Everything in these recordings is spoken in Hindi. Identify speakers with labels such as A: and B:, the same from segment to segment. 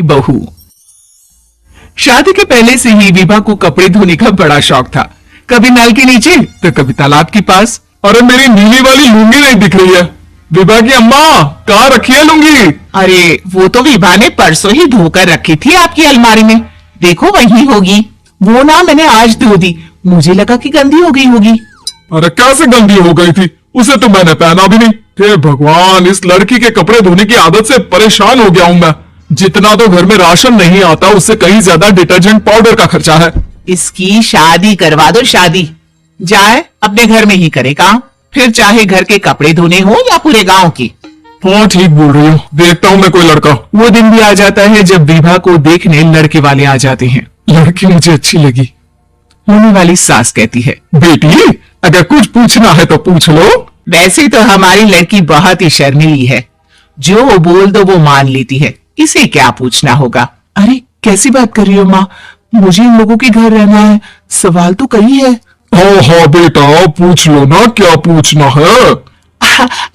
A: बहू। शादी के पहले से ही विभा को कपड़े धोने का बड़ा शौक था। कभी नल के नीचे तो कभी तालाब के पास।
B: अरे मेरी नीली वाली लुंगी नहीं दिख रही है। विभा की अम्मा, कहाँ रखी है लुंगी?
A: अरे वो तो विभा ने परसों ही धोकर रखी थी आपकी अलमारी में, देखो वही होगी। वो ना मैंने आज धो दी, मुझे लगा कि गंदी हो गई होगी।
B: अरे कैसे गंदी हो गई थी? उसे तो मैंने पहना भी नहीं। हे भगवान, इस लड़की के कपड़े धोने की आदत से परेशान हो गया हूँ मैं। जितना तो घर में राशन नहीं आता, उससे कहीं ज्यादा डिटर्जेंट पाउडर का खर्चा है।
A: इसकी शादी करवा दो, शादी जाए अपने घर में ही करे काम, फिर चाहे घर के कपड़े धोने हो या पूरे गांव की।
B: हाँ ठीक बोल रही हूँ, देखता हूँ मैं कोई लड़का।
A: वो दिन भी आ जाता है जब विभा को देखने लड़के वाले आ जाते हैं।
B: लड़की मुझे अच्छी लगी।
A: होने वाली सास कहती है,
B: बेटी अगर कुछ पूछना है तो पूछ लो।
A: वैसे तो हमारी लड़की बहुत ही शर्मीली है, जो बोल दो वो मान लेती है, इसे क्या पूछना होगा। अरे कैसी बात कर रही हो माँ, मुझे इन लोगों के घर रहना है, सवाल तो कई है।
B: हाँ हाँ बेटा, पूछ लो ना, क्या पूछना है।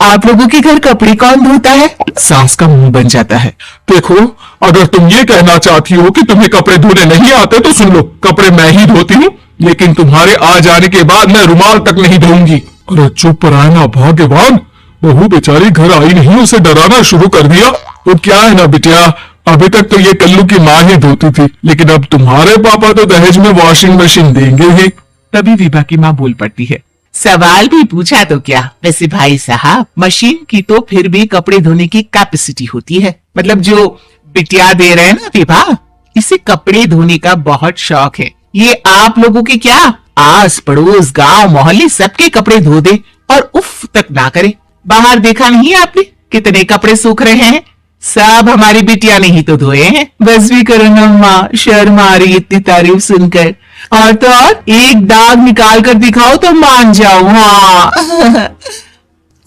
A: आप लोगों के घर कपड़े कौन धोता है? सास का मुंह बन जाता है।
B: देखो, अगर तुम ये कहना चाहती हो कि तुम्हें कपड़े धोने नहीं आते तो सुन लो, कपड़े मैं ही धोती हूँ, लेकिन तुम्हारे आ जाने के बाद मैं रुमाल तक नहीं धोऊंगी। अरे चुप रहना भाग्यवान, बहू बेचारी घर आई नहीं, उसे डराना शुरू कर दिया। तो क्या है ना बिटिया, अभी तक तो ये कल्लू की माँ ही धोती थी, लेकिन अब तुम्हारे पापा तो दहेज में वॉशिंग मशीन देंगे ही।
A: तभी विभा की माँ बोल पड़ती है, सवाल भी पूछा तो क्या, वैसे भाई साहब मशीन की तो फिर भी कपड़े धोने की कैपेसिटी होती है। मतलब जो बिटिया दे रहे हैं ना विभा, इसे कपड़े धोने का बहुत शौक है। ये आप लोगों के क्या आस पड़ोस गांव मोहल्ले सबके कपड़े धो दे और उफ तक ना करे। बाहर देखा नहीं आपने कितने कपड़े सूख रहे हैं, सब हमारी बिटिया ने ही तो धोए हैं। बस भी करो ना माँ, शर्म आ रही इतनी तारीफ सुनकर। और तो और एक दाग निकाल कर दिखाओ तो मान जाओ। हाँ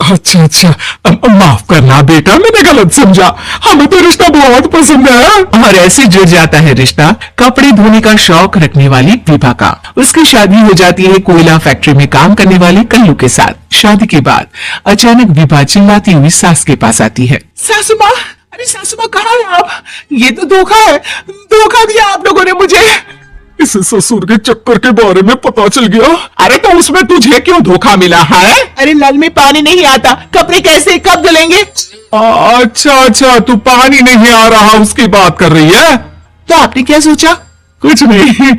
B: अच्छा अच्छा, माफ करना बेटा, मैंने गलत समझा। हमें तो रिश्ता बहुत पसंद है।
A: और ऐसे जुड़ जाता है रिश्ता कपड़े धोने का शौक रखने वाली विभा का। उसकी शादी हो जाती है कोयला फैक्ट्री में काम करने वाले कल्लू के साथ। शादी के बाद अचानक विभा चिल्लाती हुई सास के पास आती है, सासू माँ, अरे सासू माँ कहाँ है आप? ये तो धोखा है, धोखा दिया आप लोगों ने मुझे।
B: इसे ससुर के चक्कर के बारे में पता चल गया।
A: अरे तो उसमें तुझे क्यों धोखा मिला है? अरे नल में पानी नहीं आता, कपड़े कैसे कब धुलेंगे?
B: अच्छा अच्छा, तू पानी नहीं आ रहा उसकी बात कर रही है।
A: तो आपने क्या सोचा?
B: कुछ नहीं।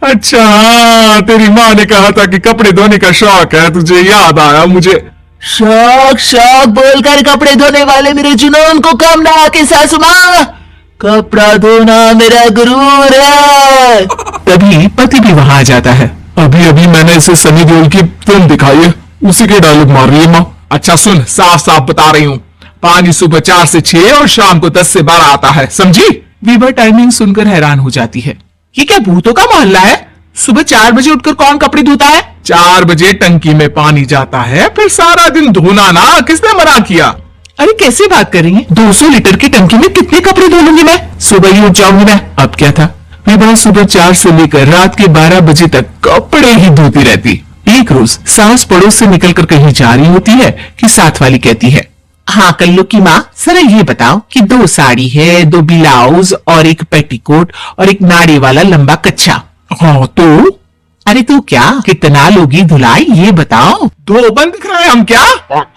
B: अच्छा हाँ, तेरी माँ ने कहा था कि कपड़े धोने का शौक है, तुझे याद आया मुझे।
A: शौक शौक बोलकर कपड़े धोने वाले मेरे जुनून को कम ना आके सासू माँ, कपड़ा धोना मेरा गुरूर है। तभी पति भी वहां आ जाता है।
B: अभी अभी मैंने इसे सनी देओल की फिल्म दिखाई है, उसी के डायलॉग मार रही है माँ।
A: अच्छा सुन, साफ साफ बता रही हूँ, पानी सुबह 4 से 6 और शाम को 10 से 12 आता है, समझी? विभा टाइमिंग सुनकर हैरान हो जाती है। ये क्या भूतों का मोहल्ला है? सुबह 4 बजे उठकर कौन कपड़े धोता है? 4 बजे टंकी में पानी जाता है, फिर सारा दिन धोना ना, किसने मना किया? अरे कैसे बात कर रही है? 200 लीटर की टंकी में कितने कपड़े धो लूंगी मैं? सुबह ही उठ जाऊंगी मैं। अब क्या था, विभा सुबह 4 से लेकर रात के 12 बजे तक कपड़े ही धोती रहती। एक रोज सास पड़ोस से निकलकर कहीं जा रही होती है कि साथ वाली कहती है, हाँ कल्लू की माँ, जरा ये बताओ कि 2 साड़ी है, 2 ब्लाउज और एक पेटीकोट और एक नाड़ी वाला लंबा कच्छा।
B: हाँ तो?
A: अरे तो क्या, कितना लोगी धुलाई ये बताओ। 2 बंद दिख रहे हैं हम क्या?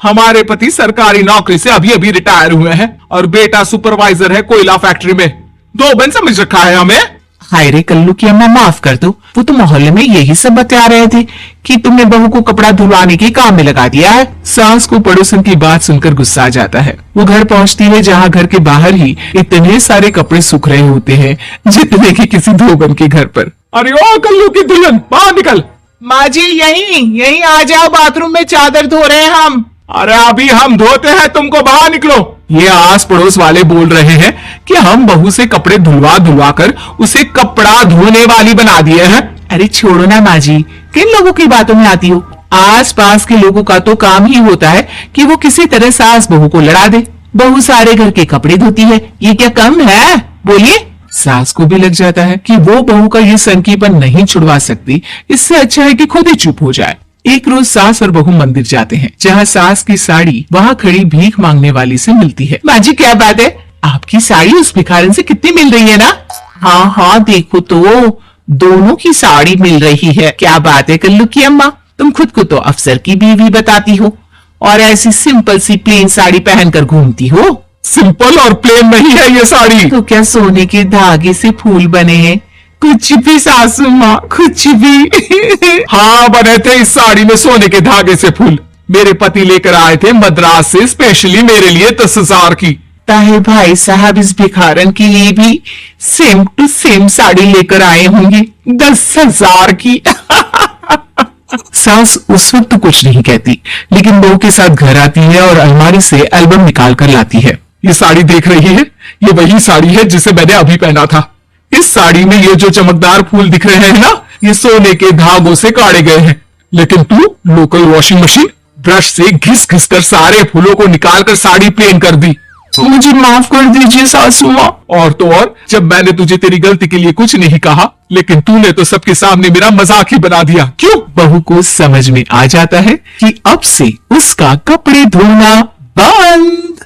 A: हमारे पति सरकारी नौकरी से अभी अभी रिटायर हुए हैं और बेटा सुपरवाइजर है कोयला फैक्ट्री में। 2 बंद समझ रखा है हमें। हाय रे कल्लू की अम्मा, माफ कर दो, वो तो मोहल्ले में यही सब बता रहे थे कि तुमने बहू को कपड़ा धुलवाने के काम में लगा दिया है। सास को पड़ोसन की बात सुनकर गुस्सा आ जाता है। वो घर पहुंचती है जहाँ घर के बाहर ही इतने सारे कपड़े सूख रहे होते हैं जितने कि किसी धोबन के घर पर।
B: अरे ओ कल्लू की दुल्हन, बाहर निकल।
A: माँ जी यहीं आ जाओ, बाथरूम में चादर धो रहे हैं हम।
B: अरे अभी हम धोते हैं, तुमको बाहर निकलो।
A: ये आस पड़ोस वाले बोल रहे हैं कि हम बहू से कपड़े धुलवा कर उसे कपड़ा धोने वाली बना दिए हैं। अरे छोड़ो ना माँ जी, किन लोगों की बातों में आती हो? आस पास के लोगों का तो काम ही होता है कि वो किसी तरह सास बहू को लड़ा दे। बहू सारे घर के कपड़े धोती है, ये क्या कम है? बोलिए। सास को भी लग जाता है कि वो बहू का ये संकीपन नहीं छुड़वा सकती, इससे अच्छा है कि खुद ही चुप हो जाए। एक रोज सास और बहू मंदिर जाते हैं, जहाँ सास की साड़ी वहाँ खड़ी भीख मांगने वाली से मिलती है। माँ जी क्या बात है, आपकी साड़ी उस भिखारन से कितनी मिल रही है ना? हाँ हाँ, देखो तो दोनों की साड़ी मिल रही है। क्या बात है कल्लू की अम्मा, तुम खुद को तो अफसर की बीवी बताती हो और ऐसी सिंपल सी प्लेन साड़ी पहनकर घूमती हो।
B: सिंपल और प्लेन नहीं है ये साड़ी।
A: तो क्या सोने के धागे से फूल बने हैं? कुछ भी सासू माँ, कुछ भी।
B: हाँ, बने थे इस साड़ी में सोने के धागे से फूल। मेरे पति लेकर आए थे मद्रास से स्पेशली मेरे लिए 10,000 की।
A: ताहे भाई साहब इस भिखारन के लिए भी सेम टू सेम साड़ी लेकर आए होंगे 10,000 की। सास उस वक्त तो कुछ नहीं कहती, लेकिन बहू के साथ घर आती है और अलमारी से एल्बम निकाल कर लाती है।
B: ये साड़ी देख रही है, ये वही साड़ी है जिसे मैंने अभी पहना था। इस साड़ी में ये जो चमकदार फूल दिख रहे हैं ना, ये सोने के धागों से काढ़े गए हैं। लेकिन तू लोकल वॉशिंग मशीन ब्रश से घिस घिस कर सारे फूलों को निकाल कर साड़ी प्लेन कर दी।
A: मुझे माफ कर दीजिए सासू माँ।
B: और तो और, जब मैंने तुझे तेरी गलती के लिए कुछ नहीं कहा, लेकिन तूने तो सबके सामने मेरा मजाक ही बना दिया।
A: क्यों? बहू को समझ में आ जाता है कि अब से उसका कपड़े धोना बंद।